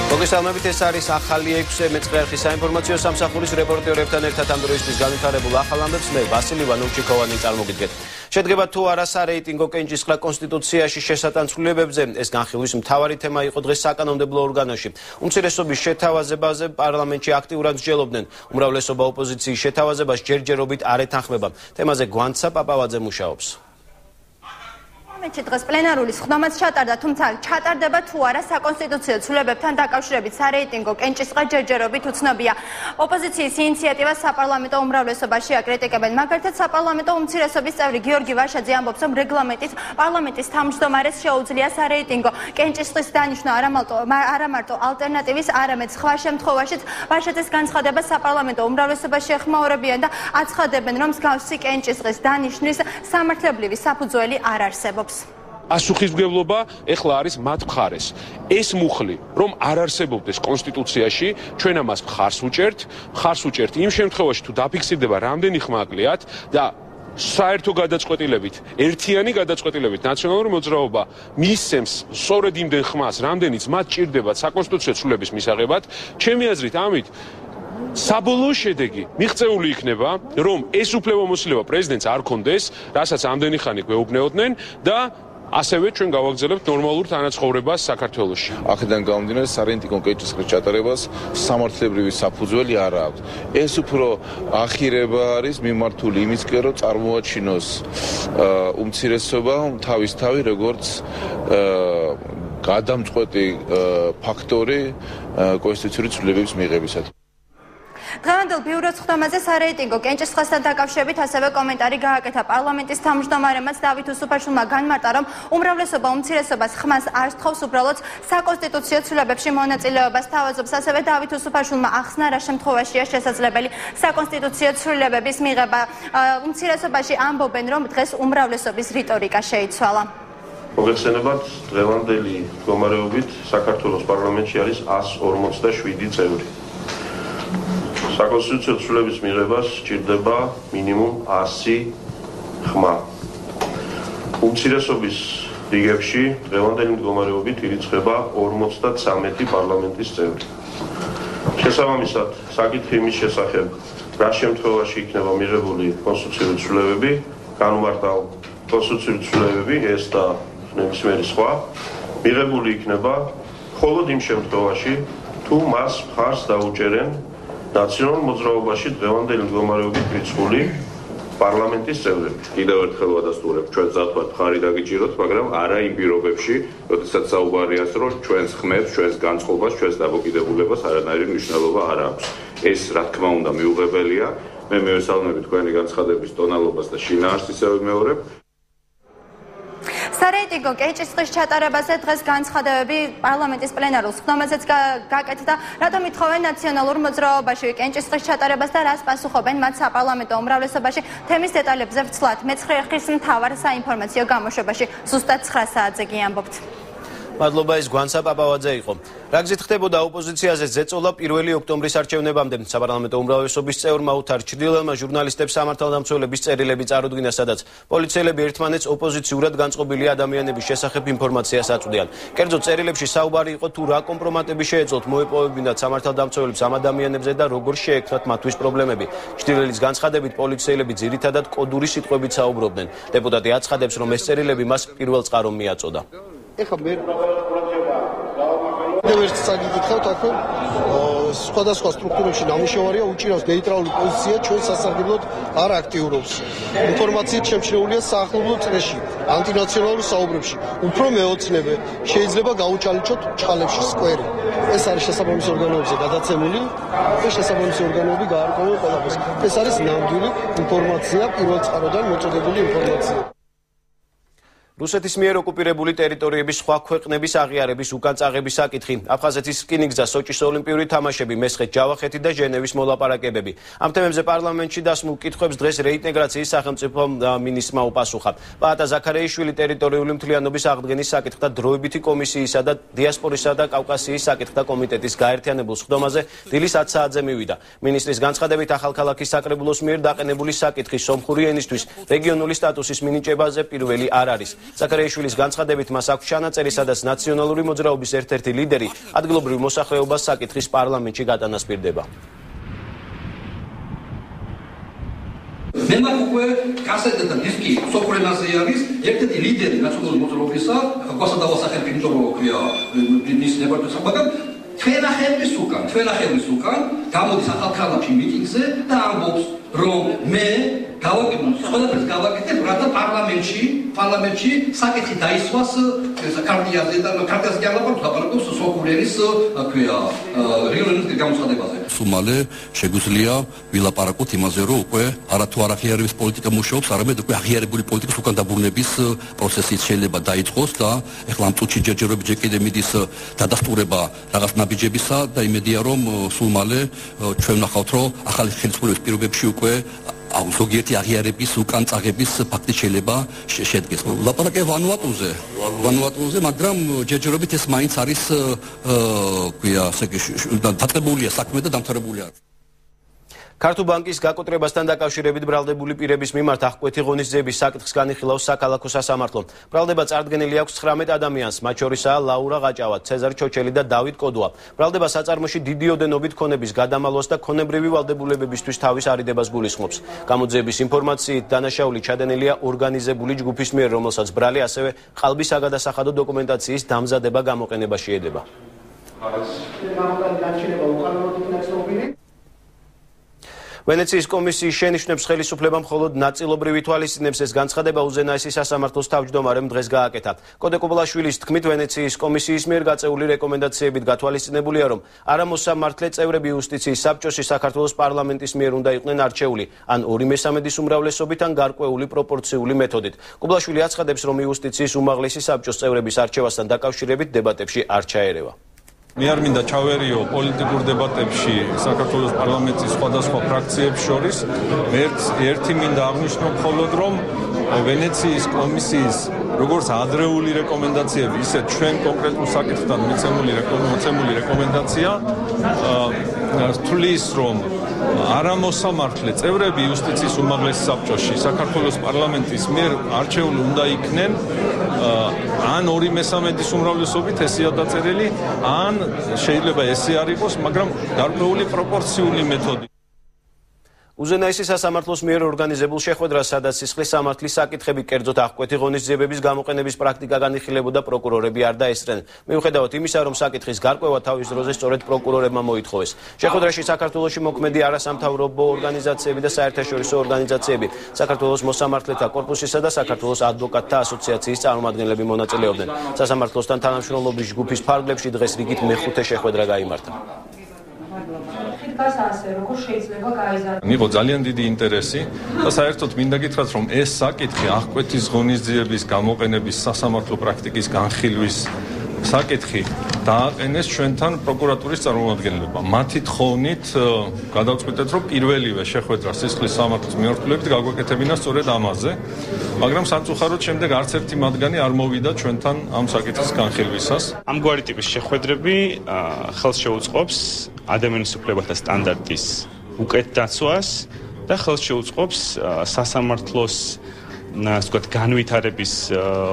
მოგესალმებით, ეს არის ახალი 6 მეწყერხის საინფორმაციო სამსახურის რეპორტერებთან ერთად ამ დროისთვის განვითარებულ ახალ ამბებს მე ვასილი ივანოვ-ჩიქოვანი წარმოგიდგენთ. შედგება თუ არა სარეიტინგო კენჭისყრა კონსტიტუციაში შესატანცვლებებზე, ეს განხილვის მთავარი თემა იყო დღეს საკანონმდებლო ორგანოში. უმცირესობის შეთავაზებაზე პარლამენტში აქტიურად მსჯელობდნენ. უმრავლესობა ოპოზიციის შეთავაზებას ჯერჯერობით არ ეთანხმება. თემაზე გვანცა პაპავაძე მუშაობს. დღეს პლენარული სხდომაც ჩატარდა, თუმცა ჩატარდება თუ არა საკონსტიტუციო ცვლილებებთან დაკავშირებით სარეიტინგო კენჭისყრა ჯერჯერობით უცნობია. ოპოზიციის ინიციატივას საპარლამენტო უმრავლესობაში აკრიტიკებენ. მაგალითად, საპარლამენტო უმცირესობის წევრი გიორგი ვაშაძე ამბობს, რომ რეგლამენტით პარლამენტის თავმჯდომარეს შეუძლია სარეიტინგო კენჭისყრის დანიშვნა არა მარტო ალტერნატივის, არამედ სხვა შემთხვევაშიც ვაშაძეს განცხადება საპარლამენტო უმრავლესობაში ეხმაურებიან და აცხადებენ, რომ მსგავსი კენჭისყრის დანიშვნის სამართლებრივი საფუძველი არ არსებობს. ასუხისმგებლობა ეხლა არის მათ მხარეს. ეს მუხლი, რომ არ არსებობდეს კონსტიტუციაში, ჩვენ ამას მხარს უჭერთ იმ შემთხვევაში, თუ დაფიქსირდება რამდენი ხმა აკლიათ და საერთო გადაწყვეტილებით, ერთიანი გადაწყვეტილებით ნაციონალური მოძრაობა მისცემს სწორედ იმდენ ხმას, რამდენიც მათ ჭირდებათ საკონსტიტუციო ცვლილების მისაღებად, ჩემი აზრით ამით საბოლოო შედეგი მიღწეული იქნება, რომ ეს უფლებამოსილება პრეზიდენტს არ ქონდეს, რასაც ამდენი ხანი გვეუბნეოდნენ და ასევე ჩვენ გავაგრძელებთ ნორმალურ თანაცხოვრებას საქართველოში. აქედან გამომდინარე, სარეიტინგო კენჭისყრის ჩატარებას სამართლებრივი საფუძველი არ აქვს. ეს უფრო ახირება არის მიმართული იმისკენ, რომ წარმოაჩინოს უმცირესობა თავისთავად როგორც გადამწყვეტი ფაქტორი კონსტიტუციური ცვლილებების მიღებისათვის. დღევანდელ ბიუროს სხდომაზე სარეიტინგო კენჭისყრასთან დაკავშირებით ასევე კომენტარი გააკეთა პარლამენტის თავმჯდომარემაც დავით უსუფაშვილმა განმარტა, რომ უმრავლესობა უმცირესობას ხმას არ სთხოვს უბრალოდ საკონსტიტუციო ცვლილებებში მონაწილეობას. თავაზობს ასევე დავით უსუფაშვილმა ახსნა, რა შემთხვევაშია შესაძლებელი საკონსტიტუციო ცვლილებების მიღება. უმცირესობაში ამბობენ, რომ დღეს უმრავლესობის რიტორიკა შეიცვალა. მოგეხსენებათ, დღევანდელი მდგომარეობით საქართველოს პარლამენტში არის 147 წევრი. საკონსტიტუციო ცვლილების მიღებას სჭირდება მინიმუმ 100 ხმა. უმცირესობის რიგებში დღევანდელი მდგომარეობით ირიცხება 53 პარლამენტის წევრი. შესაბამისად, საკითხი იმის შესახებ, რა შემთხვევაში იქნება მიღებული კონსტიტუციური ცვლილებები, განუმარტავ კონსტიტუციური ცვლილებები, ეს და ნებისმიერი სხვა, მიღებული იქნება მხოლოდ იმ შემთხვევაში, თუ მას მხარს დაუჭერენ ნაციონალურ მოძრაობაში დღევანდელი მდგომარეობით რიცხული პარლამენტის წევრები. კიდევ ერთხელ ვადასტურებ, ჩვენ ზათვად მხარი დაგიჭიროთ, მაგრამ არა იმ პირობებში, როდესაც საუბარია, რომ ჩვენს ხმებს, ჩვენს განწყობას, ჩვენს დამოკიდებულებას არანაირი მნიშვნელობა არ აქვს. ეს რა თქმა უნდა მიუღებელია. მე მივესალმები თქვენი განცხადების ტონალობას და შინაარსს ისევ ვიმეორებ. სარეიტინგო კენჭისყრის ჩატარებაზე დღეს განცხადებები პარლამენტის პლენარულ სხდომაზეც გაკეთდა. რატომ ითხოვენ ნაციონალურ მოძრაობაში კენჭისყრის ჩატარებას და რას პასუხობენ მათ საპარლამენტო უმრავლესობაში? თემის დეტალებზე ვცვლათ მეცხრეერხის მთავარ საინფორმაციო გამოშვებაში ზუსტად 9 საათზე გიამბობთ. მადლობა, ეს გვანცა პაპავაძე იყო. რა გზით ხდებოდა ოპოზიციაზე ზეწოლა 1 ოქტომბრის არჩევნებამდე? საპარლამენტო უმრავლესობის წევრმა უთარ ჩრდილელმა ჟურნალისტებს სამართალდამცველების წერილები წარუდგინა, სადაც პოლიციელები ერთმანეთს ოპოზიციურად განწყობილი ადამიანების შესახებ ინფორმაციას აწვდიან. კერძო წერილებში საუბარი იყო თუ რა კომპრომატები შეეძლოთ მოეპოვებინათ სამართალდამცველებს ამ ადამიანებზე და როგორ შეექმნათ მათთვის პრობლემები. ჩრდილელის განცხადებით პოლიციელები ძირითადად კოდური სიტყვებით საუბრობდნენ. დეპუტატი აცხადებს, რომ ეს წერილები მას პირველ წყარომ მიაწოდა. ეხლა მე ერთ საგიკითხავთ, აქ სხვადასხვა სტრუქტურებში ნამუშევარია უჭირავს ნეიტრალური პოზიცია, ჩვენ სასარგებლოდ არ აქტიურობს. ინფორმაციით შემჩნეულია საახლობლო წრეში, ანტინაციონალურ საუბრებში. უფრო მეოცნებე, შეიძლება გაუჩალიჩოთ ჩხალებში სკვერი. ეს არის შესაბამისი ორგანოებზე გადაცემული და შესაბამისი ორგანოები გაარკვევენ ყველაფერს. ეს არის ნამდვილი ინფორმაცია, პირველ წყაროდან მოწოდებული ინფორმაცია. რუსეთის მიერ ოკუპირებული ტერიტორიების სხვა ქვეყნების აღიარების უკან წაღების საკითხი. აფხაზეთის რკინიგზა, სოჭის ოლიმპიური თამაშები, მესხეთ, ჯავახეთი და ჟენევის მოლაპარაკებები. ამ თემებზე პარლამენტში დასმულ კითხვებს დღეს რეინტეგრაციის სახელმწიფო მინისტრმა უპასუხა. პაატა ზაქარეიშვილი ტერიტორიული მთლიანობის აღდგენის საკითხთა დროებითი კომისიისა და დიასპორისა და კავკასიის საკითხთა კომიტეტის გაერთიანებულ სხდომაზე დილის 10 საათზე მივიდა. მინისტრის განცხადებით, ახალქალაქის საკრებულოს მიერ დაყენებული საკითხი სომხური ენისთვის რეგიონული სტატუსის მინიჭებაზე პირველი არ არის. ზაქარიაშვილის განცხადებით მას აქვს ჩანაწერი, სადაც ნაციონალური მოძრაობის ერთ-ერთი ლიდერი ადგილობრივ მოსახლეობას საკითხის პარლამენტში გატანასპირდება. მე მაქვს უკვე კასეტა და დისკი სოფრენაზე არის ერთ-ერთი ლიდერი ნაციონალური მოძრაობისა, გვასადავა სახელით იმიტომ რომ ქვია ის ნებართვისა, მაგრამ თვენახევრის უკან გამოდის ახალქალაქში მიტინგზე და ამბობს რომ მე ყველაფერს გავაკეთებ, რათა პარლამენტში საკითხი დაისვას ქართიაზე და ქართიაზე ლაპარაკობს სოფურენის რეგიონის გამოცხადებაზე. სუმალე შეგვიძლია ვილაპარაკოთ იმაზე, რომ უკვე არათუ არ აღიარების პოლიტიკა მუშაობს, არამედ უკვე აღიარებული პოლიტიკის უკან დაბრუნების პროცესიც შეიძლება დაიწყოს და ეხლა ამ წუთში ჯერჯერობით კიდე მიდის დადასტურება რაღაც ნაბიჯებისა და იმედია რომ სულ მალე ჩვენ ვნახავთ, რომ ახალი ხელისუფლების პირობებში უკვე ზოგიერთი აღიარების უკან წაღების ფაქტი შეიძლება შედგეს. ლაპარაკია ვანუატუზე, მაგრამ ჯერჯერობით ეს მაინც არის დაწყებულია საქმე და დამთავრებული არის. ქართულ ბანკის გაკოტრებასთან დაკავშირებით ბრალდებული პირების მიმართ აღკვეთი ღონისძიების საკითხს განიხილავს საქალაქო სასამართლო. ბრალდება წარდგენილი აქვს 19 ადამიანს, მათ შორისაა ლაურა ღაჭავა, ცეზარ ჩოჩელი და დავით კოდუა. ბრალდება საწარმოში დიდი ოდენობით ქონების გადამალვას და ქონებრივი ვალდებულებებისთვის თავის არიდებას გულისხმობს. გამოძიების ინფორმაციით დანაშაული ჩადენილია ორგანიზებული ჯგუფის მიერ, რომელსაც ბრალი ასევე ყალბი საგადასახადო დოკუმენტაციის დამზადება გამოყენებაში ედება. ვენეციის კომისიის შენიშვნებს ხელისუფლება მხოლოდ ნაწილობრივ ითვალისწინებს. ეს განცხადება უზენაესი სასამართლოს თავმჯდომარემ დღეს გააკეთა. კოდე კობლაშვილის თქმით, ვენეციის კომისიის მიერ გაწეული რეკომენდაციებით გათვალისწინებულია, რომ არამოსამართლე წევრები იუსტიციის საბჭოში საქართველოს პარლამენტის მიერ უნდა იყვნენ არჩეული, ან 2/3 უმრავლესობით, ან გარკვეული პროპორციული მეთოდით. კობლაშვილი აცხადებს, რომ იუსტიციის უმაღლესი საბჭოს წევრების არჩევასთან დაკავშირებით დებატებში არ ჩაერევა. მე არ მინდა ჩავერიო პოლიტიკურ დებატებში საქართველოს პარლამენტის სხვადასხვა ფრაქციებს შორის. ერთი მინდა აღნიშნო მხოლოდ, რომ ვენეციის კომისიის როგორც ადრეული რეკომენდაციები, ისე ჩვენ კონკრეტულ საკითხთან მოცემული რეკომენდაცია თulis, რომ არამოსამართლე წევრები იუსტიციის უმაღლეს საბჭოში საქართველოს პარლამენტის მიერ არჩეული უნდა იქნენ ან 2/3 უმრავლესობით, ესეა დაწერილი, ან შეიძლება ესე არ იყოს, მაგრამ გარკვეული პროპორციული მეთოდი. უზენაესი სასამართლოს მიერ ორგანიზებულ შეხვედრას, სადაც სისხლის სამართლის საკითხები, კერძოდ აღკვეთი ღონისძიებების გამოყენების პრაქტიკა განიხილებოდა, პროკურორები არ დაესწრნენ. მიუხედავად იმისა, რომ საკითხის გარკვევა თავის დროზე სწორედ პროკურორებმა მოითხოვეს. შეხვედრაში საქართველოში მოქმედი არასამთავრობო ორგანიზაციები და საერთაშორისო ორგანიზაციები, საქართველოს მოსამართლეთა კორპუსისა და საქართველოს ადვოკატთა ასოციაციის წარმომადგენლები მონაწილეობდნენ. სასამართლოსთან თანამშრომლობის ჯგუფის ფარგლებში დღეს რიგით მეხუთე შეხვედრა გაიმართა. იყო ძალიან დიდი ინტერესი და საერთოდ მინდა გითხრათ, რომ ეს საკითხი აღკვეთის ღონისძიების გამოყენების სასამართლო პრაქტიკის განხილვის საკითხი დააყენეს ჩვენთან პროკურატურის წარმომადგენლებმა. მათი თხოვნით გადავწყვიტეთ, რომ პირველივე შეხვედრა სისხლის სამართლის მიმართულებით გაგვეკეთებინა სწორედ ამაზე, მაგრამ სამწუხაროდ შემდეგ არც ერთი მათგანი არ მოვიდა ჩვენთან ამ საკითხის განხილვისას. ამგვარი ტიპის შეხვედრები ხელს შეუწყობს ადამიანის უფლებათა სტანდარტის უკეთ დაცვას და ხელს შეუწყობს სასამართლოს განვითარების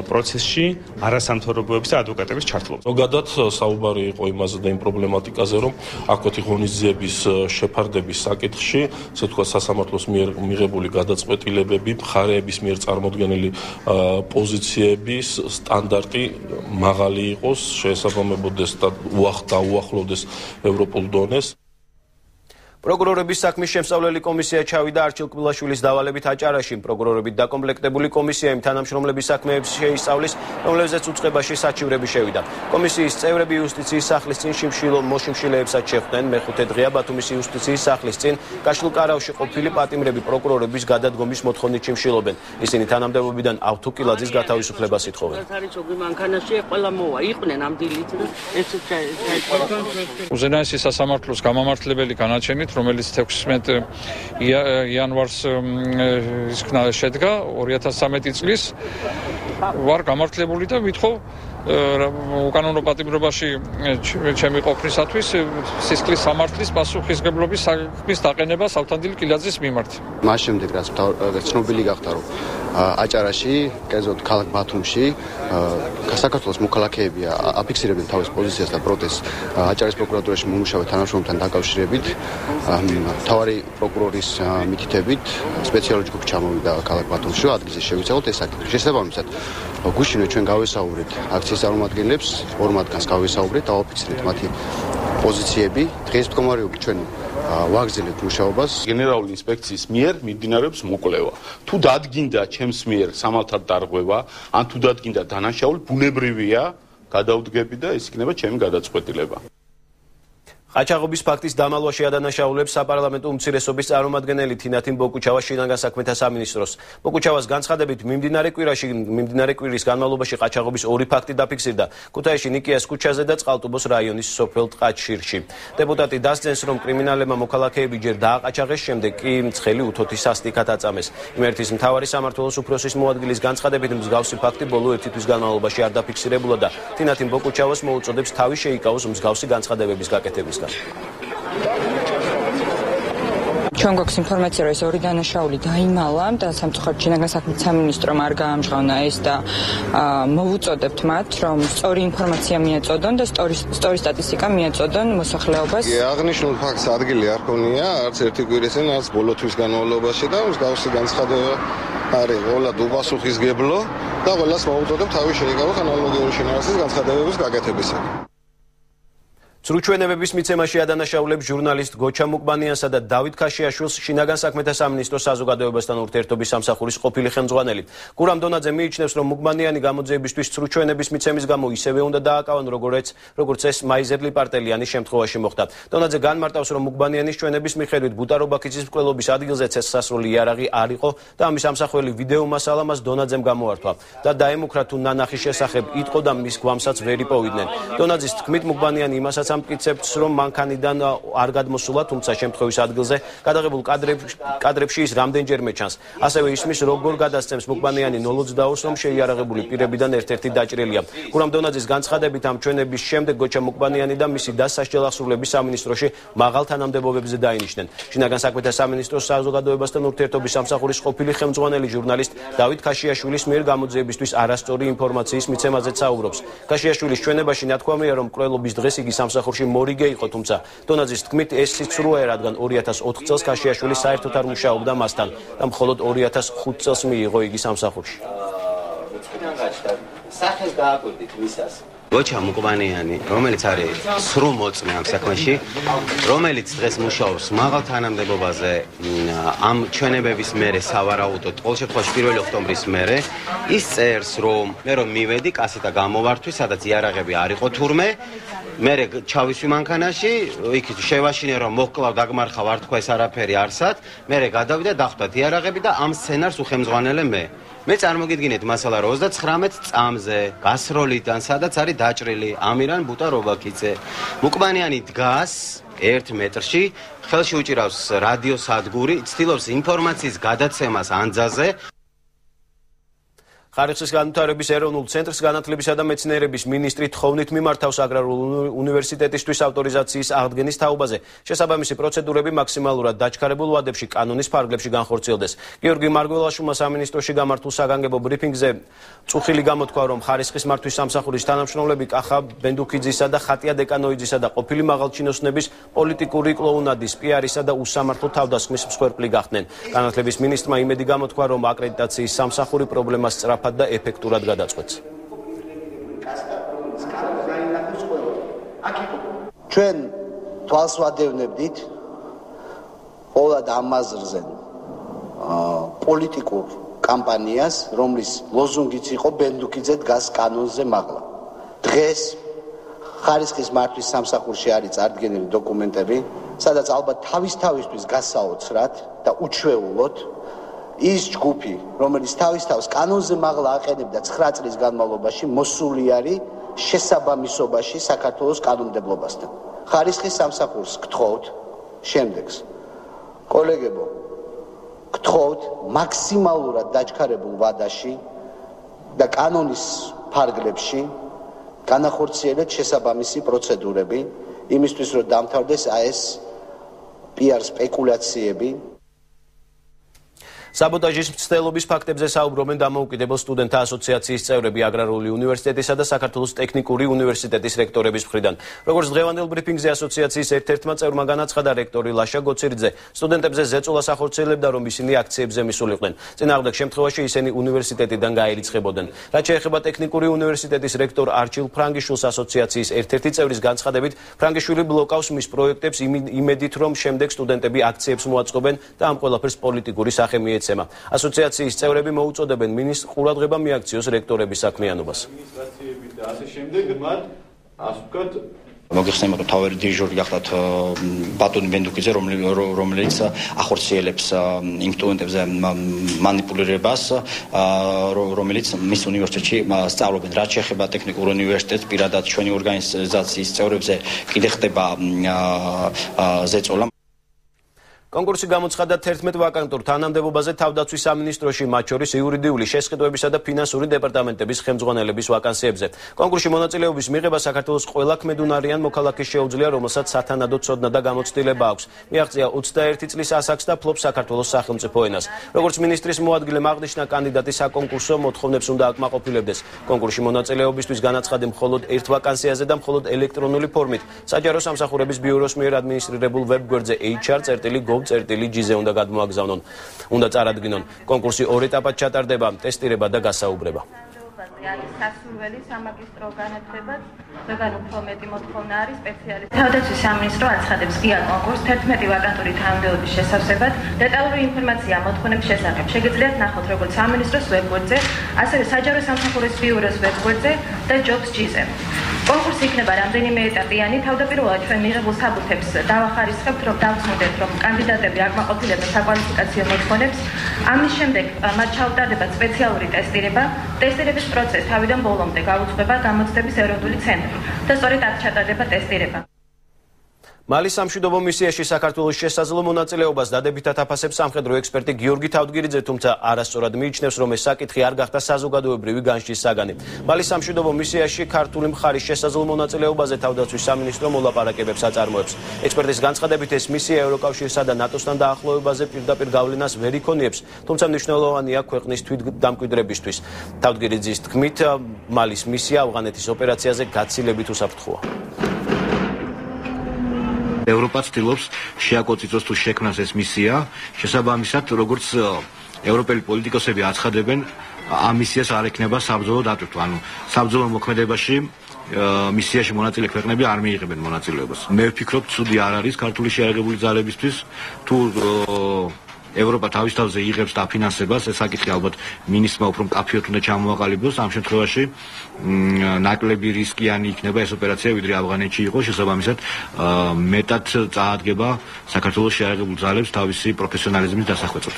პროცესში არასამთავრობოების და ადვოკატების ჩართულობას. ზოგადად საუბარი იყო იმაზე და იმ პრობლემატიკაზე, რომ აღკვეთი ღონისძიების შეფარდების საკითხში, ასე თქვა, სასამართლოს მიერ მიღებული გადაწყვეტილებები, მხარეების მიერ წარმოდგენილი პოზიციების სტანდარტი მაღალი იყოს, შეესაბამებოდეს და უახლოვდეს ევროპულ დონეს. პროკურორების საქმის შემსწავლელი კომისია ჩავიდა არჩილ კბილაშვილის დავალებით აჭარაში. პროკურორებით დაკომპლექტებული კომისია იმ თანამშრომლების საქმეებს შეისწავლის, რომლებზეც უწყებაში საჩივრები შევიდა. კომისიის წევრები იუსტიციის სახლის წინ მოშიმშილეებსაც შეხვდნენ. მეხუთე დღეა ბათუმის იუსტიციის სახლის წინ გაშლილ კარავში ყოფილი პატიმრები პროკურორების გადადგომის მოთხოვნით შიმშილობენ. ისინი თანამდებობიდან ავთუკილაძის გათავისუფლებას ითხოვენ. უზენაესი სასამართლოს გამამართლებელი განაჩენით, რომელიც 16 იანვარს შედგა 2013 წლის, ვარ გამართლებული და ვითხოვ უკანონო პატიმრობაში ჩემი ყოფნისათვის სისხლის სამართლის პასუხისმგებლობის საქმის დაყენება სალთანდილ კილაძის მიმართ. მას შემდეგ რაც ცნობილი გახდა რომ აჭარაში, კერძოდ ქალაქ ბათუმში საქართველოს მოქალაქეები აფიქსირებდნენ თავის პოზიციას და პროტესტს აჭარის პროკურატურაში მომუშავე თანამშრომლებთან დაკავშირებით, მთავარი პროკურორის მითითებით სპეციალური ჯგუფი ჩამოვიდა ქალაქ ბათუმში, ადგილზე შევიცავთ ეს საკითხი. შესაბამისად, გუშინვე ჩვენ გავესაუბრეთ აქციის წარმომადგენლებს, ორ მათგანს გავესაუბრეთ, დავაფიქსირეთ მათი პოზიციები. დღეს მდგომარეობით ჩვენ ვაგრძელებთ მუშაობას. გენერალური ინსპექციის მიერ მიმდინარეობს მოკვლევა. თუ დადგინდა ჩემს მიერ სამართალ დარღვევა, ან თუ დადგინდა დანაშაული, ბუნებრივია გადავდგები და ეს იქნება ჩემი გადაწყვეტილება. ყაჩაღობის ფაქტის დამალვაში ადანაშაულებს საპარლამენტო უმცირესობის წარმომადგენელი თინათინ ბოკუჩავა შინაგან საქმეთა სამინისტროს. ბოკუჩავას განცხადებით მიმდინარე კვირის განმავლობაში ყაჩაღობის 2 ფაქტი დაფიქსირდა ქუთაისში ნიკიას ქუჩაზე და წყალტუბოს რაიონის სოფელ ტყაჩირში. დეპუტატი დასძენს, რომ კრიმინალებმა მოქალაქეები ჯერ დააყაჩაღეს, შემდეგ კი ცხელი უთოთი სასტიკად აწამეს. იმერეთის მთავარი სამმართველოს უფროსის მოადგილის განცხადებით მსგავსი ფაქტი ბოლო 1 თვის განმავლობაში არ დაფიქსირებულა და თინათინ ბოკუჩავას მოუწოდებს თავი შეიკავოს მსგავსი განცხადებების გაკეთებისგან. ჩვენ გვაქვს ინფორმაცია, რომ ეს 2 დანაშაული დაიმალა და სამწუხაროდ შინაგან საქმეთა სამინისტრომ არ გაამჟღავნა ეს და მოვუწოდებთ მათ, რომ სწორი ინფორმაცია მიეწოდონ და სწორი სტატისტიკა მიეწოდონ მოსახლეობას. აღნიშნულ ფაქტს ადგილი არ ქონია, არც ერთი კვირისին, არც ბოლო თვის განმავლობაში და მსგავსი განცხადება არის ყოველად უპასუხისმგებლო და ყველას მოვუწოდებთ თავი შეიკავოს ანალოგიური შინაარსის განცხადებების გაკეთებისგან. სრუჩვენებების მიცემაში ადანაშაულებს ჟურნალისტ გოჩა მუკბანიანსა და დავით ქაშიაშვილს შინაგან საქმეთა სამინისტროს საზოგადოებასთან ურთიერთობის სამსახურის ყოფილი ხელმძღვანელი. გურამ დონაძე მიიჩნევს, რომ მუკბანიანი გამოძიებისთვის სრუჩვენების მიცემის გამო ისევე უნდა დააკავონ, როგორც ეს მაიზერლი პარტელიანის შემთხვევაში მოხდა. დონაძე განმარტავს, რომ მუკბანიანის ჩვენების მიხედვით ბუტარობაქიძის მკვლელობის ადგილზე ცეცხლსასროლი იარაღი არ იყო და ამის ამსახველი ვიდეო მასალა მას დონაძემ გამოართვა და დაემუქრა თუ ნანახის შესახებ იტყო და მის გვამსაც ვერ იპოვიდნენ. დონაძის თქმით, მუკბანიანი იმასაც ამტკიცებს, რომ მანქანიდან არ გადმოსულა, თუმცა შემთხვევის ადგილზე გადაღებულ კადრებში ის რამდენჯერმე ჩანს. ასევე ისმის, როგორ გადასცემს მუკბანიანი ნოლოძდაოს, რომ შეიარაღებული პირებიდან ერთ-ერთი დაჭრილია. გურამ დონაძის განცხადებით, ამ ჩვენების შემდეგ გოჩა მუკბანიანი და მისი და სასჯელ ახსრულების სამინისტროში მაღალ თანამდებობებზე დაინიშნენ. შინაგან საქმეთა სამინისტროს საზოგადოებასთან ურთიერთობის სამსახურის ყოფილი ხელმძღვანელი ჟურნალისტ დავით ქაშიაშვილის მიერ გამოძიებისთვის არასწორი ინფორმაციის მიცემაზეც საუბრობს. ქაშიაშვილის ჩვენებაში ნათქვამია, რომ მკვლელობის დღეს იგი სამსახურში მორიგე იყო, თუმცა დონაძის თქმით ეს სიცრუეა, რადგან 2004 წელს ქაშიაშვილი საერთოდ არ მუშაობდა მასთან და მხოლოდ 2005 წელს მიიღო იგი სამსახურში. სახეს დააკვირდით მისას. გოჩა მუკბანიანი, რომელიც არის სრულ მოწმე ამ საქმეში, რომელიც დღეს მუშაობს მაღალ თანამდებობაზე ამ ჩვენებების მერე სავარაუდოდ, ყოველ შემთხვევაში 1 ოქტომბრის მერე, ის წერს, რომ მე რომ მივედი კასეტა გამოვართვი, სადაც იარაღები არ იყო თურმე, მე ჩავისვი მანქანაში, იქ შევაშინე რომ მოკლავ დაგმარხავ არ თქვა ეს არაფერი არსად, მე გადავიდა დახვდათ იარაღები და ამ სცენარს უხელმძღვანელე მე. მე წარმოგიდგინეთ მასალა 39 წამზე გასროლიდან, სადაც არის დაჭრილი ამირან ბუტარობაქიძე. მუკბანიანი დგას 1 მეტრში, ხელში უჭირავს რადიოსადგური, ცდილობს ინფორმაციის გადაცემას ანძაზე. ხარისხის განვითარების ეროვნულ ცენტრს განათლებისა და მეცნიერების მინისტრი თხოვნით მიმართავს აგრარულ უნივერსიტეტისთვის ავტორიზაციის აღდგენის თაობაზე. შესაბამისი პროცედურები მაქსიმალურად დაჩქარებულ ვადებში კანონის ფარგლებში განხორციელდეს. გიორგი მარგველაშვილმა სამინისტროში გამართულ საგანგებო ბრიფინგზე წუხილი გამოთქვა, რომ ხარისხის მართვის სამსახურის თანამშრომლები კახა ბენდუქიძისა და ხატია დეკანოიძისა და ყოფილი მაღალჩინოსნების პოლიტიკური კლოუნადის, პიარისა და უსამართლო თავდასხმის მსხვერპლი გახდნენ. განათლების მინისტრმა იმედი გამოთქვა, რომ აკრედიტაციის სამსახური პრობლემას სწრაფად და ეფექტურად გადაწყვეტს. ჩვენ თვალს ვადევნებდით ყოველად ამაზრზე პოლიტიკურ კამპანიას, რომლის ლოზუნგიც იყო ბენდუქიძე დგას კანონზე მაღლა. დღეს ხარისხის მართვის სამსახურში არის წარდგენილი დოკუმენტები, სადაც ალბათ თავისთვის გასაოცრად და უჩვეულოდ ის ჯგუფი, რომელიც თავის კანონზე მაღლა აყენებდა 9 წლის განმავლობაში, მოსული არის შესაბამისობაში საქართველოს კანონმდებლობასთან. ხარისხის სამსახურს გთხოვთ შემდეგს. კოლეგებო, გთხოვთ მაქსიმალურად დაჩქარებულ ვადაში და კანონის ფარგლებში განახორციელეთ შესაბამისი პროცედურები იმისთვის, რომ დამთავრდეს ეს PR სპეკულაციები. საბოტაჟის მცდელობის ფაქტებზე საუბრობენ დამოუკიდებელ სტუდენტთა ასოციაციის წევრები აგრარული უნივერსიტეტისა და საქართველოს ტექნიკური უნივერსიტეტის რექტორების მხრიდან. როგორც დღევანდელ ბრიფინგზე ასოციაციის ერთ-ერთმა წევრმა განაცხადა რექტორი ლაშა გოცირიძე, სტუდენტებზე ზეწოლას ახორციელებდა, რომ ისინი აქციებზე მისულიყვნენ. წინააღმდეგ შემთხვევაში ისინი უნივერსიტეტიდან გაირიცხებოდნენ. რაც შეეხება ტექნიკური უნივერსიტეტის რექტორ არჩილ ფრანგიშვილს ასოციაციის ერთ-ერთი წევრის განცხადებით, ფრანგიშვილი ბლოკავს მის პროექტებს იმედით, რომ შემდეგ სტუდენტები აქციებს მოაწყობენ და ამ ყველაფერს პოლიტიკური სახე მიეცემა. ასოციაციის წევრები მოუწოდებენ მინისტრს ყურადღება მიაქციოს რექტორების საქმიანობას. მოგიხსენებათ, რომ თავი დირიჟორი გახდათ ბატონი ბენდუკიძე, რომელიც ახორციელებს იმ სტუდენტებზე მანიპულირებას, რომელიც მის უნივერსიტეტში სწავლობენ. რაც შეეხება ტექნიკურ უნივერსიტეტს, პირადად ჩვენი ორგანიზაციის წევრებზე კიდე ხდება ზეწოლა. კონკურსი გამოცხადა 11 ვაკანტურ თანამდებობაზე თავდაცვის სამინისტროში, მათ შორის იურიდიული, შესყიდვებისა და ფინანსური დეპარტამენტების ხელმძღვანელების ვაკანსიებზე. კონკურსში მონაწილეობის მიღება საქართველოს ყველა ქმედუნარიან მოქალაქეს შეუძლია, რომელსაც სათანადო ცოდნა და გამოცდილება აქვს. მიაღწია 21 წლის ასაკს და ფლობს საქართველოს სახელმწიფო ენას. როგორც მინისტრის მოადგილემ აღნიშნა, კანდიდატი საკონკურსო მოთხოვნებს უნდა აკმაყოფილებდეს. კონკურსში მონაწილეობისთვის განაცხადი მხოლოდ ერთ ვაკანსიაზე და მხოლოდ ელექტრონული ფორმით. საჯარო სამსახურების ბიუროს მიერ ადმინისტრირებულ ვებგვერდზე HR.gov.gz-ზე უნდა გადმოაგზავნონ. უნდა წარადგინონ. კონკურსი ორ ეტაპად ჩატარდება: ტესტირება და გასაუბრება. სასურველი სამაგისტრო განათლება ზოგადად უფრო მეტი მოთხოვნა არის სპეციალისტ. თავდაცვის სამინისტრო აცხადებს ღია კონკურსს 11 ვაკანტური თანამდებობის შესავსებად. დეტალური ინფორმაცია მოთხოვნების შესახებ შეგიძლიათ ნახოთ როგორც სამინისტროს ვებგვერდზე, ასევე საჯარო სამსახურების ბიუროს ვებგვერდზე და jobs.gz-ზე. კონკურსი იქნება რამდენიმე ეტაპიანი. თავდაპირველად ჩვენ მიღებულ საბუთებს დავახარისხებთ, რომ დავწმუნდეთ, რომ კანდიდატები აკმაყოფილებენ საკვალიფიკაციო მოთხოვნებს. ამის შემდეგ მათ ჩაუტარდებათ სპეციალური ტესტირება. ტესტირების პროცესს თავიდან ბოლომდე გაუძღვება გამოცდების ეროვნული ცენტრი და სწორედ აქ ჩატარდება ტესტირება. მალის სამშვიდობო მისიაში საქართველოს შესაძლო მონაწილეობას დადებითად აფასებს სამხედრო ექსპერტი გიორგი თავდგირიძე, თუმცა არასწორად მიიჩნევს, რომ ეს საკითხი არ გახდა საზოგადოებრივი განშტის საგანი. მალის სამშვიდობო მისიაში ქართული მხარის შესაძლო მონაწილეობაზე თავდაცვის სამინისტრო მოლაპარაკებებს აწარმოებს. ექსპერტის განცხადებით, ეს მისია ევროკავშირსა და ნატოსთან დაახლოებაზე პირდაპირ გავლენას ვერ იქონიებს, თუმცა მნიშვნელოვანია ქვეყნის თვითდამკვიდრებისთვის. თავდგირიძის თქმით, მალის მისია ავღანეთის ოპერაციაზე გაცილებით უსაფრთხოა. ევროპა ცდილობს შეაკოწიწოს თუ შექმნას ეს მისია, შესაბამისად, როგორც ევროპელი პოლიტიკოსები აცხადებენ, ამ მისიას არ ექნება საბრძოლო დატვირთვა. ანუ საბრძოლო მოქმედებაში მისიაში მონაწილე ქვეყნები არ მიიღებენ მონაწილეობას. მე ვფიქრობ, ცუდი არ არის ქართული შეიარაღებული ძალებისთვის, თუ ევროპა თავის თავზე იღებს დაფინანსებას, ეს საკითხი ალბათ მინისტრმა უფრო მკაფიოდ უნდა ჩამოაყალიბოს. ამ შემთხვევაში ნაკლები რისკიანი იქნება ეს ოპერაცია, ვიდრე ავღანეთში იყო. შესაბამისად, მეტად წაადგება საქართველოს შეიარაღებულ ძალებს თავისი პროფესიონალიზმის დასახვეწოდ.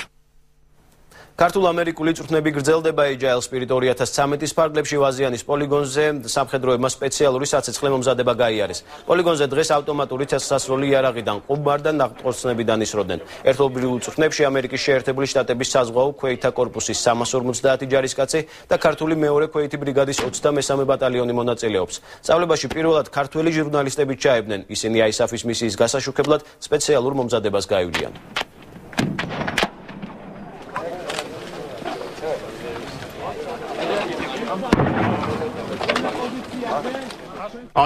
ქართულ-ამერიკული წვრთნები გრძელდება Agile Spirit 2013-ის ფარგლებში ვაზიანის პოლიგონზე სამხედროებმა სპეციალური საცეცხლე მომზადება გაიარეს. პოლიგონზე დღეს ავტომატური თესლსასროლი იარაღიდან, ყუბარ და ნახტყორცნებიდან ისროდნენ. ერთობლივ წვრთნებში ამერიკის შეერთებული შტატების საზღვაო ქვეითთა კორპუსის 350 ჯარისკაცი და ქართული მეორე ქვეითი ბრიგადის 23 ბატალიონი მონაწილეობს. სწავლებაში პირველად ქართველი ჟურნალისტები ჩაებდნენ. ისინი ISAF-ის მისიის გასაშუქებლად სპეციალურ მომზადებას გაივლიან.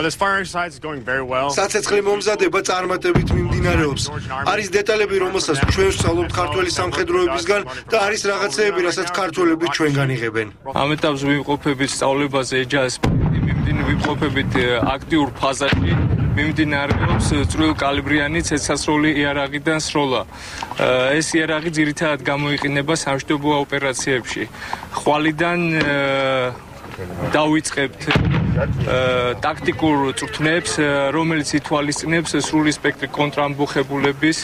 This fire exercise is going very well. საცეცხლე მომზადება წარმატებით მიმდინარეობს. არის დეტალები, რომელსაც ჩვენ ვსწავლობთ ქართველი სამხედროებისგან და არის რაღაცეები, რასაც ქართველები ჩვენგან იღებენ. ამ ეტაპზე ვიმყოფებით სწავლებაზე Agile Spirit, ვიმყოფებით აქტიურ ფაზაში. მიმდინარეობს წვრილკალიბრიანი ცეცხლსასროლი იარაღიდან სროლა. ეს იარაღი ძირითადად გამოიყენება სამშვიდობო ოპერაციებში. ხვალიდან დავიწყებთ ტაქტიკურ წვრთნებს, რომელიც ითვალისწინებს სრული სპექტრი კონტრამბუხებულების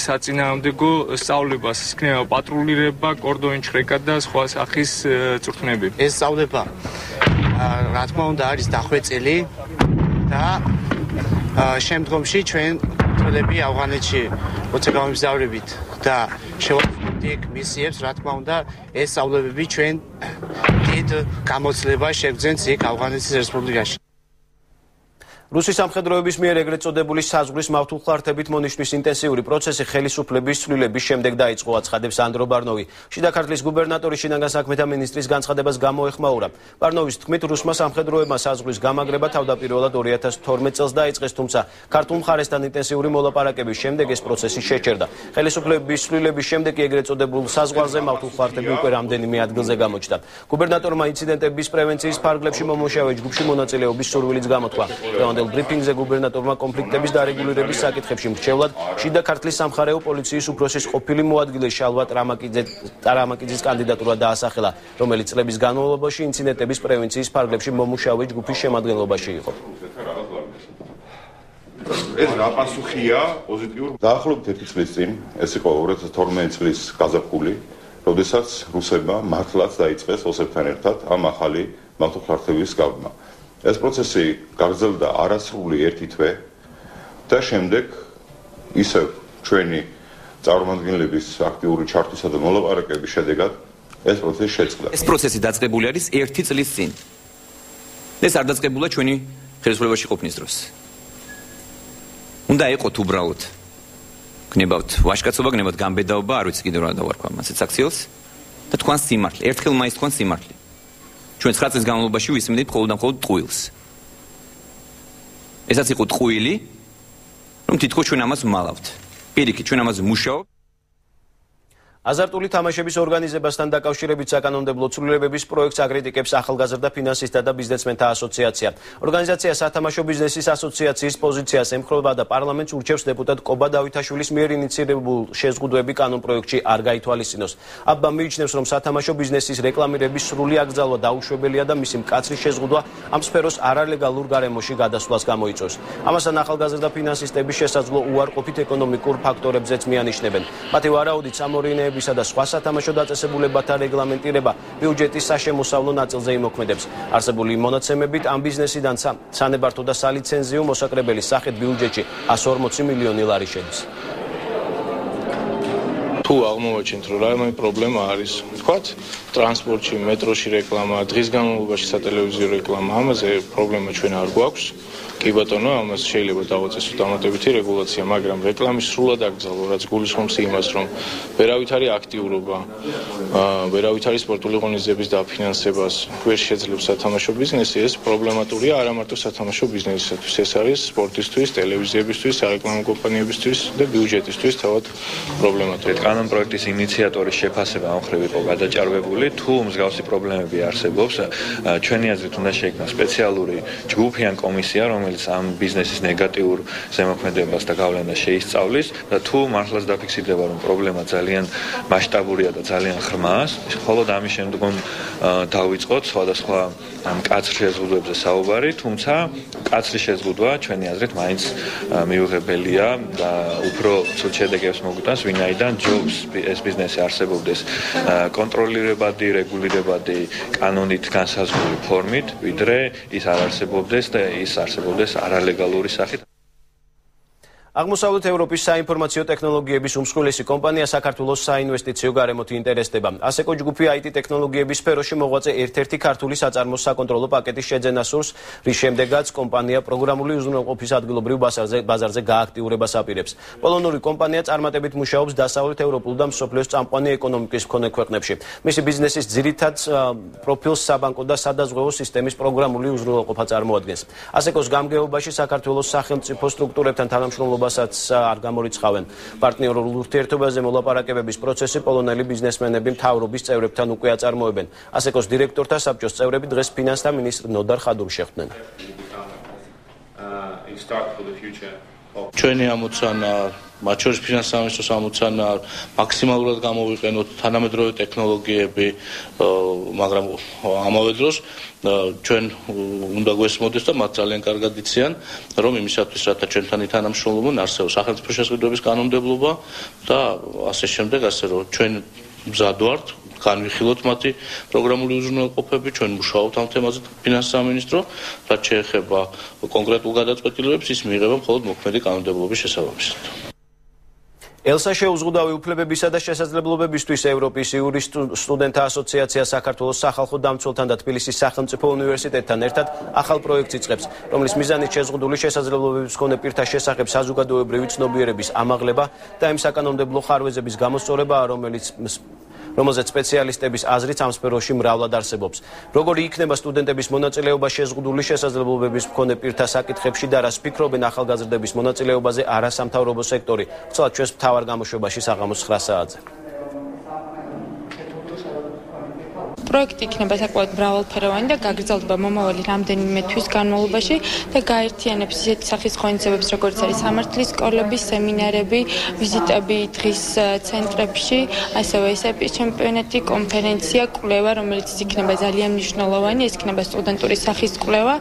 საწინააღმდეგო სწავლებას. იქნება პატრულირება, კორდონის შრეკა და სხვა სახის წვრთნები. ეს სწავლება რა თქმა უნდა არის დახვეწილი და შემდგომში ჩვენ თვალები ავღანეთში როცა გამომგზავრებით და შევასრულებთ იქ მისიებს, რა თქმა უნდა ეს სწავლებები ჩვენ დიდ გამოცდილებას შევძენთ იქ ავღანეთის რესპუბლიკაში. რუსის სამხედროების მიერ ეგრეთ წოდებული საზღვრის მავთულხლართებით მონიშნვის ინტენსიური პროცესი ხელისუფლების ცვლილების შემდეგ დაიწყო, აცხადებს ანდრო ბარნოვი. შიდა ქართლის გუბერნატორის შინაგან საქმეთა მინისტრის განცხადებას გამოეხმაურა. ბარნოვის თქმით, რუსმა სამხედროებმა საზღვრის გამაგრება თავდაპირველად 2012 წელს დაიწყეს, თუმცა ქართულ მხარესთან ინტენსიური მოლაპარაკების შემდეგ ეს პროცესი შეჩერდა. ხელისუფლების ცვლილების შემდეგ კი ეგრეთ წოდებულ საზღვარზე მავთულხლართები უკვე რამდენიმე ადგილზე გამოჩნდა. გუბერნატორმა ინციდენტების პრევენციის ფარგლებში მომუშავე ჯგუფში მონაწილეობის სურვილიც გამოთქვა. ბრიფინგზე გუბერნატორმა კონფლიქტების დარეგულირების საკითხებში მრჩევლად შიდა ქართლის სამხარეო პოლიციის უფროსის ყოფილი მოადგილე შალვა ტრამაკიძის კანდიდატურა დაასახელა, რომელიც წლების განმავლობაში ინციდენტების პრევენციის ფარგლებში მომუშავე ჯგუფის შემადგენლობაში იყო. ეს რა პასუხია პოზიტიურ? დაახლოებით 1 წლის წინ, ეს იყო 2012 წლის გაზაფხული, როდესაც რუსებმა მართლაც დაიწყეს ოსებთან ერთად ამ ახალი მავთულხლართების გავმა. ეს პროცესი გაგრძელდა არასრული 1 თვე და შემდეგ ისევ ჩვენი წარმომადგენლების აქტიური ჩართვისა და მოლაპარაკების შედეგად ეს პროცესი შეწყდა. ეს პროცესი დაწყებული არის 1 წლის წინ. ეს არ დაწყებულა ჩვენი ხელისუფლებაში ყოფნის დროს. უნდა იყოთ უბრალოდ გნებავთ ვაჟკაცობა, გნებავთ გამბედაობა, არ ვიცი კიდევ რა დავარქვა ასეთ აქციელს და თქვენ სიმართლე, ერთხელ მაინც თქვენ სიმართლე. ჩვენ 9 წლის განმავლობაში ვისმინეთ მხოლოდ და მხოლოდ ტყუილს. ესაც იყო ტყუილი, რომ თითქოს ჩვენ ამას ვმალავთ. პირიქით, ჩვენ ამაზე ვმუშაობთ. აზარტული თამაშების ორგანიზებასთან დაკავშირებით საკანონმდებლო ცვლილებების პროექტს აკრიტიკებს ახალგაზრდა ფინანსისტთა და ბიზნესმენთა ასოციაცია. ორგანიზაცია სათამაშო ბიზნესის ასოციაციის პოზიციას ემხრობა და პარლამენტს ურჩევს დეპუტატ კობა დავითაშვილის მიერ ინიციირებულ შეზღუდვები კანონპროექტში არ გაითვალისწინოს. აბა მიიჩნევს, რომ სათამაშო ბიზნესის რეკლამირების სრული აკრძალვა დაუშვებელია და მისი მკაცრი შეზღუდვა ამ სფეროს არალეგალურ გარემოში გადასვლას გამოიწვევს. ამასთან ახალგაზრდა ფინანსისტები შესაძლო უარყოფით ეკონომიკურ ფაქტორებზეც მიანიშნებენ. მათი ვარაუდით სამორინე და სხვა სათამაშო დაწესებულებათა რეგლამენტირება ბიუჯეტის საშემოსავლო ნაწილზე იმოქმედებს. არსებული მონაცემებით ამ ბიზნესიდან სანებართო და სალიცენზიო მოსაკრებელის სახით ბიუჯეტში 140 მილიონი ლარი შედის. თუ აღმოვაჩენთ, რომ რაიმე პრობლემა არის, თქვათ, ტრანსპორტში, მეტროში რეკლამა, დღის განმავლობაში სატელევიზიო რეკლამა, ამაზე პრობლემა ჩვენ არ გვაქვს. კი ბატონო, ამას შეიძლება დავაწესოთ დამატებითი რეგულაცია, მაგრამ რეკლამის სრულად აკრძალვა, რაც გულისხმობს იმას, რომ ვერავით არის აქტიურობა, ვერავით არის სპორტული ღონისძიების დაფინანსებას, ვერ შეძლებს სათამაშო ბიზნესი, ეს პრობლემატურია არა მარტო სათამაშო ბიზნესისათვის, ეს არის სპორტისთვის, ტელევიზიებისთვის, სარეკლამო კომპანიებისთვის და ბიუჯეტისთვის თავად პრობლემატურია. კანონპროექტის ინიციატორის შეფასება ამ მხრივ იყო გადაჭარბებული, თუ მსგავსი პრობლემები არსებობს, ჩვენი აზრით უნდა შეიქმნას სპეციალური ჯგუფი ან კომისია, რომელიც ამ ბიზნესის ნეგატიურ ზემოქმედებას და გავლენას შეისწავლის და თუ მართლაც დაფიქსირდება, რომ პრობლემა ძალიან მასშტაბურია და ძალიან ღრმაა, მხოლოდ ამის შემდგომ დავიწყოთ სხვადასხვა მკაცრ შეზღუდვებზე საუბარი, თუმცა მკაცრი შეზღუდვა ჩვენი აზრით მაინც მიუღებელია და უფრო ცუდ შედეგებს მოგვიტანს, ვინაიდან ჯობს ეს ბიზნესი არსებობდეს კონტროლირებადი, რეგულირებადი, კანონით განსაზღვრული ფორმით, ვიდრე ის არ არსებობდეს და ის არსებობდეს არალეგალური სახით. აღმოსავლეთ ევროპის საინფორმაციო ტექნოლოგიების უმსხვილესი კომპანია საქართველოს საინვესტიციო გარემოთ ინტერესდება. ასეკო ჯგუფი IT ტექნოლოგიების სფეროში მოღვაწე ერთ-ერთი ქართული საწარმოს საკონტროლო პაკეტის შეძენას სურს, რის შემდეგაც კომპანია პროგრამული უზრუნველყოფის ადგილობრივ ბაზარზე გააქტიურებას აპირებს. პოლონური კომპანია წარმატებით მუშაობს დასავლეთ ევროპულ და მსოფლიოს წამყვანი ეკონომიკის მქონე ქვეყნებში. მისი ბიზნესის ძირითად პროფილს საბანკო და სადაზღვევო სისტემის პროგრამული უზრუნველყოფა წარმოადგენს. ასეკოს გამგეობაში საქართველოს სახელმწიფო სტრუქტურებთან თანამშრომლობა არ გამორიცხავენ. პარტნიორულ ურთიერთობაზე მოლაპარაკებების პროცესი პოლონელი ბიზნესმენები მთავრობის წევრებთან უკვე აწარმოებენ. ასეკოს დირექტორთა საბჭოს წევრები დღეს ფინანსთა მინისტრ ნოდარ ხადურს შეხვდნენ. ჩვენი ამოცანა, მათ შორის ფინანსთა სამინისტროს ამოცანა მაქსიმალურად გამოვიყენოთ თანამედროვე ტექნოლოგიები, მაგრამ ამავე დროს ჩვენ უნდა გვესმოდეს და მათ ძალიან კარგად იციან, რომ იმისათვის, რათა ჩვენთან თანამშრომლობენ, არსებობს სახელმწიფო შესყიდვების კანონმდებლობა და ასე შემდეგ, ასე რომ ჩვენ მზად ვართ განვიხილოთ მათი პროგრამული უზრუნველყოფები, ჩვენ მუშაობთ ამ თემაზე ფინანსთა სამინისტრო, რაც შეეხება კონკრეტულ გადაწყვეტილებებს, ის მიიღება მხოლოდ მოქმედი კანონმდებლობის შესაბამისად. ელსა შეუზღუდავი უფლებებისა და შესაძლებლობებისთვის ევროპის იურის სტუდენტთა ასოციაცია საქართველოს სახალხო დამცველთან და თბილისის სახელმწიფო უნივერსიტეტთან ერთად ახალ პროექტს იწყებს, რომლის მიზანით შეზღუდული შესაძლებლობების მქონე პირთა შესახებ საზოგადოებრივი ცნობიერების ამაღლება და იმ საკანონმდებლო ხარვეზების გამოსწორებაა, რომელზეც სპეციალისტების აზრით ამ სფეროში მრავლად არსებობს. Როგორი იქნება სტუდენტების მონაწილეობა შეზღუდული შესაძლებლობების მქონე პირთა საკითხებში და რას ფიქრობენ ახალგაზრდების მონაწილეობაზე არასამთავრობო სექტორი? Ვცვლად ჩვენს მთავარ გამოშვებაში საღამოს 9 საათზე. პროექტი იქნება საკმაოდ მრავალფეროვანი და გაგრძელდება მომავალი რამდენიმე თვის განმავლობაში და გაერთიანებს ისეთი სახის ღონისძიებებს, როგორც არის სამართლის სკოლები, სემინარები, ვიზიტები დღის ცენტრებში, ასევე ესპ ჩემპიონატი, კონფერენცია, კვლევა, რომელიც იქნება ძალიან მნიშვნელოვანი, ეს იქნება სტუდენტური სახის კვლევა,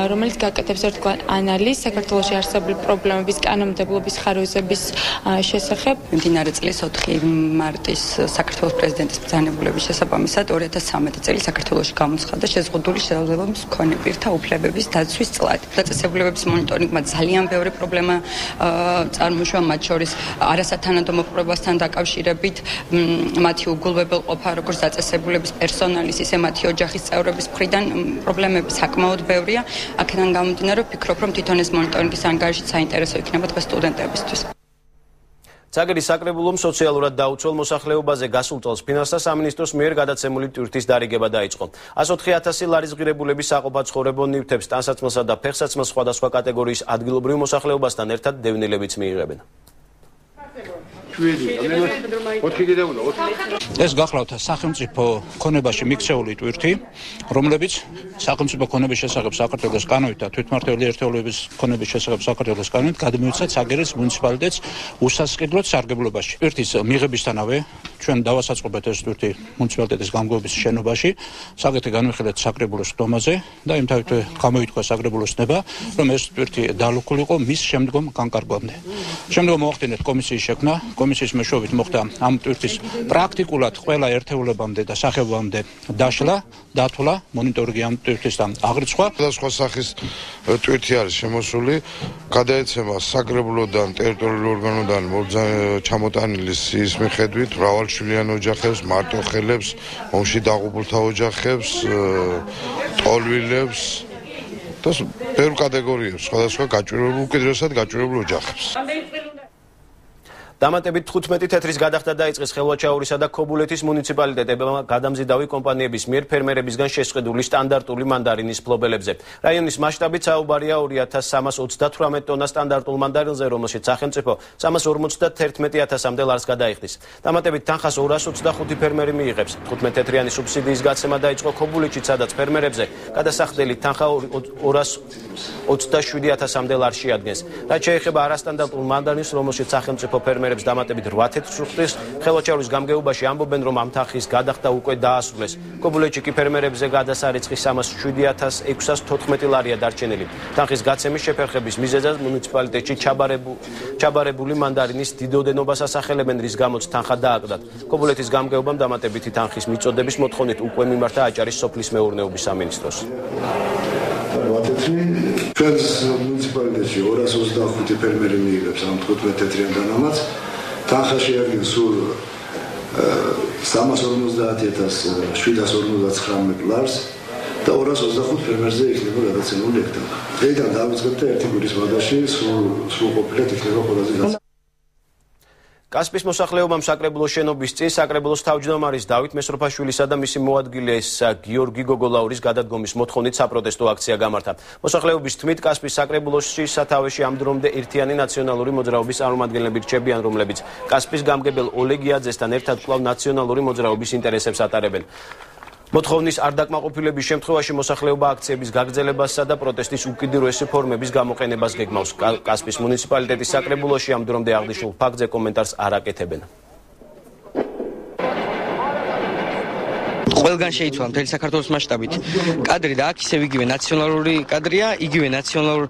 რომელიც გაკეთებს ერთგვარ ანალიზს საქართველოში არსებული პრობლემების, კანონმდებლობის ხარვეზების შესახებ. მიმდინარე წლის 4 მარტის საქართველოს პრეზიდენტის ბრძანებულების შესაბამისად 2013 წელი საქართველოში გამოცხადდა შეზღუდული შესაძლებლობების მქონე პირთა უფლებების დაცვის წლად. დაწესებულებების მონიტორინგმა ძალიან ბევრი პრობლემა წარმოიშვა, მათ შორის არასათანადო მოპყრობასთან დაკავშირებით მათი უგულვებელყოფა, როგორც დაწესებულების პერსონალის, ისე მათი ოჯახის წევრების მხრიდან პრობლემები საკმაოდ ბევრია. აქედან გამომდინარე, ვფიქრობ, რომ თვითონ ეს მონიტორინგის ანგარიში საინტერესო იქნება დღეს სტუდენტებისთვის. ცაგერის საკრებულომ სოციალურად დაუცველ მოსახლეობაზე გასულ წელს ფინანსთა სამინისტროს მიერ გადაცემული ტვირთის დარიგება დაიწყო. 104,000 ლარის ღირებულების საყოფაცხოვრებო ნივთებს, ტანსაცმელსა და ფეხსაცმელს სხვადასხვა კატეგორიის ადგილობრივ მოსახლეობასთან ერთად დევნილებიც მიიღებენ. ეს გახლავთ სახელმწიფო ქონებაში მიქცეული ტვირთი, რომლებიც სახელმწიფო ქონების შესახებ საქართველოს კანონით და თვითმმართველი ერთეულების ქონების შესახებ საქართველოს კანონით გადმოიცა ცაგერის მუნიციპალიტეტს უსასყიდლოდ სარგებლობაში. ტვირთის მიღებისთანავე ჩვენ დავასაწყობეთ ეს ტვირთი მუნიციპალიტეტის გამგეობის შენობაში, საკითხი განვიხილეთ საკრებულოს დომაზე და იმთავითვე გამოითქვა საკრებულოს ნება, რომ ეს ტვირთი დალუქულიყო მის შემდგომ განკარგვამდე. შემდგომ მოახდინეთ კომისიის შექმნა. კომისიის მეშვეობით მოხდა ამ ტვირთის პრაქტიკულად ყველა ერთეულებამდე და სახეობამდე დაშლა, დათვლა, მონიტორინგი ამ ტვირთისთან აღრიცხვა. სხვადასხვა სახის ტვირთი არის შემოსული, გადაეცემა საკრებულოდან, ტერიტორიულ ორგანოდან ჩამოტანილი სიის მიხედვით მრავალშვილიან ოჯახებს, მარტოხელებს, ომში დაღუპულთა ოჯახებს, ტოლვილებს და ბევრ კატეგორიებს, სხვადასხვა გაჭირვებულ, უკიდურესად გაჭირვებულ ოჯახებს. დამატებით 15 თეთრის გადახდა დაიწყეს ხელვაჩაურისა და ქობულეთის მუნიციპალიტეტებმა გადამზიდავი კომპანიების მიერ ფერმერებისგან შესყიდული სტანდარტული მანდარინის ფლობელებზე. რაიონის მასშტაბით საუბარია 2328 ტონა სტანდარტულ მანდარინზე, რომელშიც სახელმწიფო 351,000-მდე ლარს გადაიხდის. დამატებით თანხას 225 ფერმერი მიიღებს. 15 თეთრიანი სუბსიდიის გაცემა დაიწყო ქობულეთში, სადაც ფერმერებზე გადასახდელი თანხა 227,000-მდე ლარს შეადგენს. რაც შეეხება არასტანდარტულ მანდარინს, რომელშიც სახელმწიფო ფერმერებს დამატებით 8 თეთრს უხდის, ხელვაჩაურის გამგეობაში ამბობენ, რომ ამ თანხის გადახდა უკვე დაასრულეს. ქობულეთში კი ფერმერებზე გადასარიცხი 307,614 ლარია დარჩენილი. თანხის გაცემის შეფერხების მიზეზად მუნიციპალიტეტში ჩაბარებული მანდარინის დიდოდენობას ასახელებენ, რის გამოც თანხა დააკდათ. ქობულეთის გამგეობამ დამატებითი თანხის მიწოდების მოთხოვნით უკვე მიმართა აჭარის სოფლის მეურნეობის სამინისტროს. ჩვენს მუნიციპალიტეტში 225 ფერმერი მიიღებს ამ 15 თეთრიან დანამატს. თანხა შეადგენს სულ 350,759 ლარს და 225 ფერმერზე იქნება გადაცემული ექტარი. დღეიდან დავიწყებთ და ერთი კვირის ვადაში სრულყოფილად იქნება ყველაზე გასაგები. კასპის მოსახლეობამ საკრებულოს შენობის წინ საკრებულოს თავმჯდომარის დავით მესროფაშვილისა და მისი მოადგილეს გიორგი გოგოლაურის გადადგომის მოთხოვნით საპროტესტო აქცია გამართა. მოსახლეობის თქმით, კასპის საკრებულოში სათავეში ამ დრომდე ერთიანი ნაციონალური მოძრაობის წარმომადგენლები რჩებიან, რომლებიც კასპის გამგებელ ოლეგ იაძესთან ერთად კვლავ ნაციონალური მოძრაობის ინტერესებს ატარებენ. მოთხოვნის არ დაკმაყოფილების შემთხვევაში მოსახლეობა აქციების გაგრძელებასა და პროტესტის უკიდურესი ფორმების გამოყენებას გეგმავს. კასპის მუნიციპალიტეტის საკრებულოში ამ დრომდე აღნიშნულ ფაქტზე კომენტარს არ აკეთებენ. ყველგან შეიცვალა მთელი საქართველოს მასშტაბით კადრი და აქ ისევ იგივე ნაციონალური კადრია, იგივე ნაციონალურ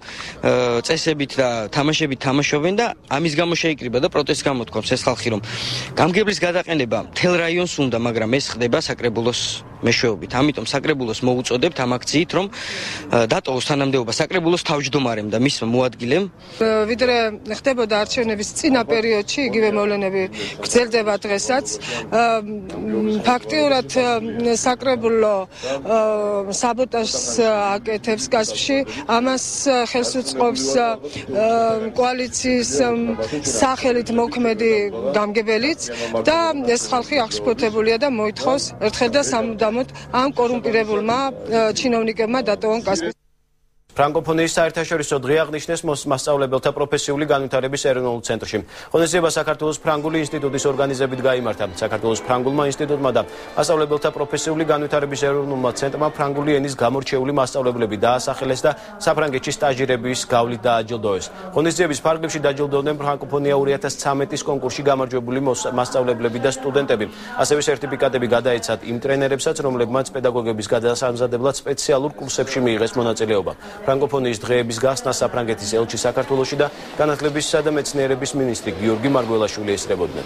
წესებით და თამაშებით თამაშობენ და ამის გამო შეიკრიბა და პროტესტს გამოთქვამს ეს ხალხი, რომ გამგებლის გადაყენება მთელ რაიონს უნდა, მაგრამ ეს ხდება საკრებულოს მეშვეობით. ამიტომ საკრებულოს მოუწოდებთ ამ აქციით, რომ დატოვოს თანამდებობა საკრებულოს თავმჯდომარემ და მისმა მოადგილემ. ვიდრე ხდებოდა არჩევნების წინა პერიოდში, იგივე მოვლენები გრძელდება დღესაც. ფაქტიურად საკრებულო საბოტაჟს აკეთებს გასვში, ამას ხელს უწყობს კოალიციის სახელით მოქმედი გამგებელიც და ეს ხალხი აღშფოთებულია და მოითხოვს ერთხელ და სამუდამოდ ამ კორუმპირებულმა ჩინოვნიკებმა დატოვონ კასპის. ფრანკოფონიის საერთაშორისო დღე აღნიშნეს მასწავლებელთა პროფესიული განვითარების ეროვნულ ცენტრში. ღონისძიება საქართველოს ფრანგული ინსტიტუტის ორგანიზებით გაიმართა. საქართველოს ფრანგულმა ინსტიტუტმა და მასწავლებელთა პროფესიული განვითარების ეროვნულმა ცენტრმა ფრანგული ენის გამორჩეული მასწავლებლები დაასახელეს და საფრანგეთში სტაჟირების გავლით დააჯილდოეს. ღონისძიების ფარგლებში დაჯილდოვდნენ ფრანკოფონია 2013-ის კონკურსში გამარჯვებული მასწავლებლები და სტუდენტები. ასევე სერტიფიკატები გადაეცათ იმ ტრენერებსაც, რომლებმაც პედაგოგების გადასამზადებლად სპეციალურ კურსებში მიიღეს მონაწილეობა. ფრანკოფონიის დღეების გახსნა საფრანგეთის ელჩი საქართველოში და განათლებისა და მეცნიერების მინისტრი გიორგი მარგველაშვილი ესწრებოდნენ.